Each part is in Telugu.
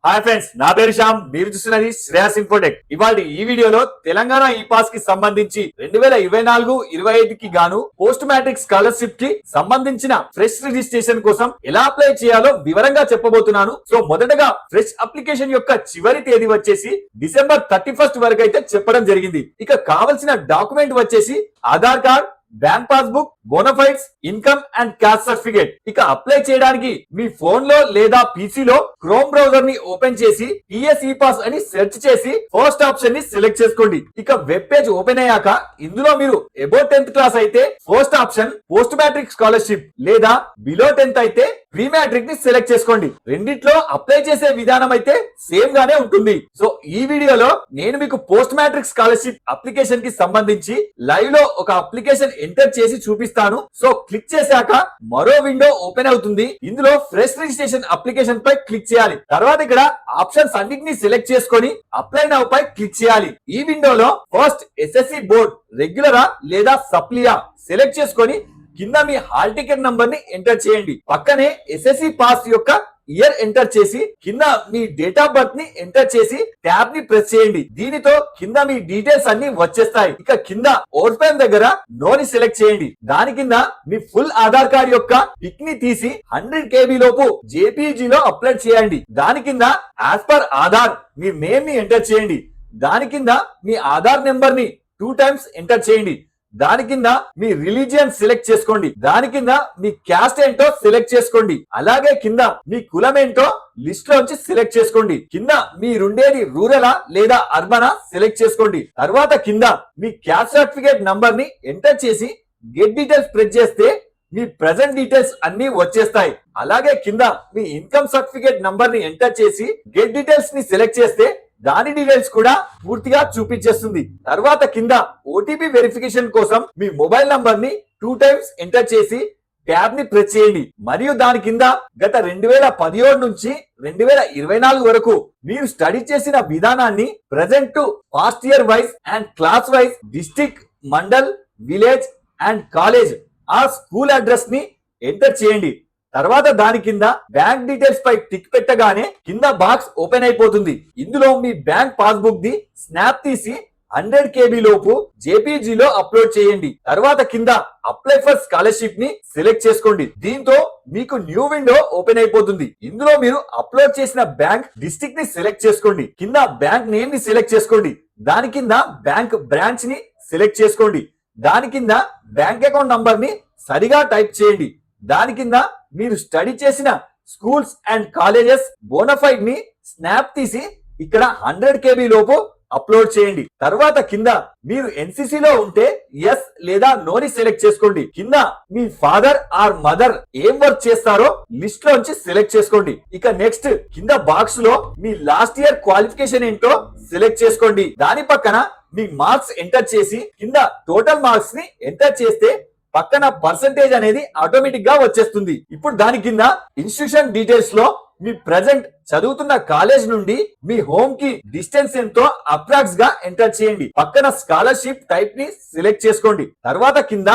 హాయ్ ఫ్రెండ్స్, నా పేరు శ్యామ్. మీరు చూస్తున్నది శ్రేయస్ ఇన్ఫోటెక్. ఇవాళ ఈ వీడియోలో తెలంగాణ ఈ పాస్ కి సంబంధించి 2024-25 కి గాను పోస్ట్ మ్యాట్రిక్ స్కాలర్షిప్ కి సంబంధించిన ఫ్రెష్ రిజిస్ట్రేషన్ కోసం ఎలా అప్లై చేయాలో వివరంగా చెప్పబోతున్నాను. సో మొదటగా ఫ్రెష్ అప్లికేషన్ యొక్క చివరి తేదీ వచ్చేసి December 31 వరకు అయితే చెప్పడం జరిగింది. ఇక కావాల్సిన డాక్యుమెంట్ వచ్చేసి Aadhaar card, bank passbook, bonafides, income and caste certificate. ఇక అప్లై చేయడానికి మీ ఫోన్ లో లేదా పీసీలో క్రోమ్ బ్రౌజర్ ని ఓపెన్ చేసి టీఎస్ ఈ పాస్ అని సెర్చ్ చేసి ఫస్ట్ ఆప్షన్ ని సెలెక్ట్ చేసుకోండి. ఇక వెబ్ పేజ్ ఓపెన్ అయ్యాక ఇందులో మీరు అబౌట్ 10th క్లాస్ అయితే first option post matric scholarship, లేదా బిలో 10th అయితే ప్రీ మ్యాట్రిక్ ని సెలెక్ట్ చేసుకోండి. రెండిట్లో అప్లై చేసే విధానం అయితే సేమ్ గానే ఉంటుంది. సో ఈ వీడియోలో నేను మీకు పోస్ట్ మ్యాట్రిక్ స్కాలర్షిప్ అప్లికేషన్ కి సంబంధించి లైవ్ లో ఒక అప్లికేషన్ ఎంటర్ చేసి చూపిస్తాను. సో క్లిక్ చేశాక మరో విండో ఓపెన్ అవుతుంది. ఇందులో ఫ్రెష్ రిజిస్ట్రేషన్ అప్లికేషన్ పై క్లిక్ చేయాలి. తర్వాత ఇక్కడ ఆప్షన్స్ అన్నిటిని సెలెక్ట్ చేసుకొని అప్లై నౌ పై క్లిక్ చేయాలి. ఈ విండోలో ఫస్ట్ ఎస్ఎస్సి బోర్డ్ రెగ్యులరా లేదా సప్లియా సెలెక్ట్ చేసుకొని కింద మీ హాల్ టికెట్ నంబర్ ని ఎంటర్ చేయండి. పక్కనే ఎస్ఎస్సి పాస్ యొక్క ఇయర్ ఎంటర్ చేసి కింద మీ డేట్ ఆఫ్ బర్త్ ని ఎంటర్ చేసి ట్యాబ్ ని ప్రెస్ చేయండి. దీనితో కింద మీ డీటెయిల్స్ అన్ని వచ్చేస్తాయి. ఇక కింద ఓపెన్ దగ్గర నోని సెలెక్ట్ చేయండి. దాని కింద మీ ఫుల్ ఆధార్ కార్డ్ యొక్క పిక్ ని తీసి 100 KB లోపు జేపీజీ లో అప్లోడ్ చేయండి. దాని కింద యాజ్ పర్ ఆధార్ మీ నేమ్ ని ఎంటర్ చేయండి. దాని కింద మీ ఆధార్ నెంబర్ ని 2 times ఎంటర్ చేయండి. దాని కింద మీ రిలీజియన్ సెలెక్ట్ చేసుకోండి. దాని కింద మీ క్యాస్ట్ ఏంటో సెలెక్ట్ చేసుకోండి. అలాగే కింద మీ కులం ఏంటో లిస్ట్ లోంచి సెలెక్ట్ చేసుకోండి. కింద మీరుండేది రూరలా లేదా అర్బనా సెలెక్ట్ చేసుకోండి. తర్వాత కింద మీ క్యాస్ట్ సర్టిఫికేట్ నంబర్ ని ఎంటర్ చేసి గెట్ డీటెయిల్స్ ప్రెస్ చేస్తే మీ ప్రెజెంట్ డీటెయిల్స్ అన్ని వచ్చేస్తాయి. అలాగే కింద మీ ఇన్కమ్ సర్టిఫికేట్ నంబర్ ని ఎంటర్ చేసి గెట్ డీటెయిల్స్ ని సెలెక్ట్ చేస్తే దాని డీటెయిల్స్ కూడా పూర్తిగా చూపించేస్తుంది. తర్వాత కింద ఓటీపీ వెరిఫికేషన్ కోసం మీ మొబైల్ నంబర్ ని 2 times ఎంటర్ చేసి ట్యాబ్ ని ప్రెస్ చేయండి. మరియు దాని కింద గత 2017 నుంచి 2024 వరకు మీరు స్టడీ చేసిన విధానాన్ని present to past year wise and class wise, district, mandal, village and college ఆ స్కూల్ అడ్రస్ ని ఎంటర్ చేయండి. తర్వాత దాని కింద బ్యాంక్ డీటెయిల్స్ పై టిక్ పెట్టగానే కింద బాక్స్ ఓపెన్ అయిపోతుంది. ఇందులో మీ బ్యాంక్ పాస్బుక్ ది స్నాప్ తీసి 100 KB లోపు జేపీజీలో అప్లోడ్ చేయండి. తర్వాత కింద అప్లై ఫర్ స్కాలర్షిప్ ని సెలెక్ట్ చేసుకోండి. దీంతో మీకు న్యూ విండో ఓపెన్ అయిపోతుంది. ఇందులో మీరు అప్లోడ్ చేసిన బ్యాంక్ డిస్ట్రిక్ట్ ని సెలెక్ట్ చేసుకోండి. కింద బ్యాంక్ నేమ్ ని సెలెక్ట్ చేసుకోండి. దాని కింద బ్యాంక్ బ్రాంచ్ ని సెలెక్ట్ చేసుకోండి. దాని కింద బ్యాంక్ అకౌంట్ నంబర్ ని సరిగా టైప్ చేయండి. దాని కింద మీరు స్టడీ చేసిన స్కూల్స్ అండ్ కాలేజెస్ బోనఫైడ్ ని స్నాప్ తీసి ఇక్కడ 100 KB లోపు అప్లోడ్ చేయండి. తర్వాత కింద మీరు ఎన్సిసి లో ఉంటే ఎస్ లేదా నోని సెలెక్ట్ చేసుకోండి. కింద మీ ఫాదర్ ఆర్ మదర్ ఏం వర్క్ చేస్తారో లిస్ట్ లోంచి సెలెక్ట్ చేసుకోండి. ఇక నెక్స్ట్ కింద బాక్స్ లో మీ లాస్ట్ ఇయర్ క్వాలిఫికేషన్ ఏంటో సెలెక్ట్ చేసుకోండి. దాని పక్కన మీ మార్క్స్ ఎంటర్ చేసి కింద టోటల్ మార్క్స్ ని ఎంటర్ చేస్తే పక్కన పర్సంటేజ్ అనేది ఆటోమేటిక్ గా వచ్చేస్తుంది. ఇప్పుడు దాని కింద ఇన్స్టిట్యూషన్ డీటెయిల్స్ లో మీ ప్రెజెంట్ చదువుతున్న కాలేజ్ నుండి మీ హోమ్ కి డిస్టెన్స్ ఎంతో అప్రాక్స్ గా ఎంటర్ చేయండి. పక్కన స్కాలర్షిప్ టైప్ ని సెలెక్ట్ చేసుకోండి. తర్వాత కింద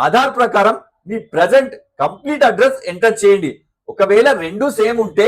ఆధార్ ప్రకారం మీ ప్రెజెంట్ కంప్లీట్ అడ్రస్ ఎంటర్ చేయండి. ఒకవేళ రెండు సేమ్ ఉంటే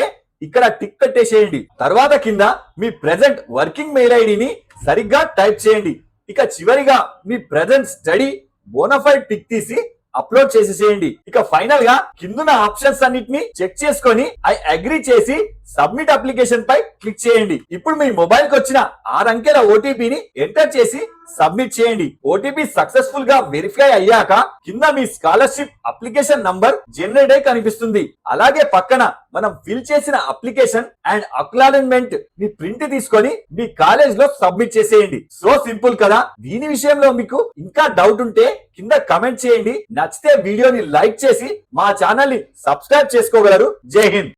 ఇక్కడ టిక్ పెట్టేసేయండి. తర్వాత కింద మీ ప్రెజెంట్ వర్కింగ్ మెయిల్ ఐడిని సరిగ్గా టైప్ చేయండి. ఇక చివరిగా మీ ప్రెజెంట్ స్టడీ బోనఫైడ్ టిక్ తీసి అప్లోడ్ చేసేసేయండి. ఇక ఫైనల్ గా కిందున్న ఆప్షన్స్ అన్నిటిని చెక్ చేసుకొని ఐ అగ్రీ చేసి సబ్మిట్ అప్లికేషన్ పై క్లిక్ చేయండి. ఇప్పుడు మీ మొబైల్ కి వచ్చిన 6 అంకెల ఓటీపీని ఎంటర్ చేసి సబ్మిట్ చేయండి. ఓటీపీ సక్సెస్ఫుల్ గా వెరిఫై అయ్యాక కింద మీ స్కాలర్షిప్ అప్లికేషన్ నంబర్ జనరేట్ అయి కనిపిస్తుంది. అలాగే పక్కన మనం ఫిల్ చేసిన అప్లికేషన్ అండ్ అక్నాలెడ్జ్మెంట్ ని ప్రింట్ తీసుకొని మీ కాలేజ్ లో సబ్మిట్ చేసేయండి. సో సింపుల్ కదా. దీని విషయంలో మీకు ఇంకా డౌట్ ఉంటే కింద కమెంట్ చేయండి. నచ్చితే వీడియోని లైక్ చేసి మా ఛానల్ ని సబ్స్క్రైబ్ చేసుకోగలరు. జై హింద్.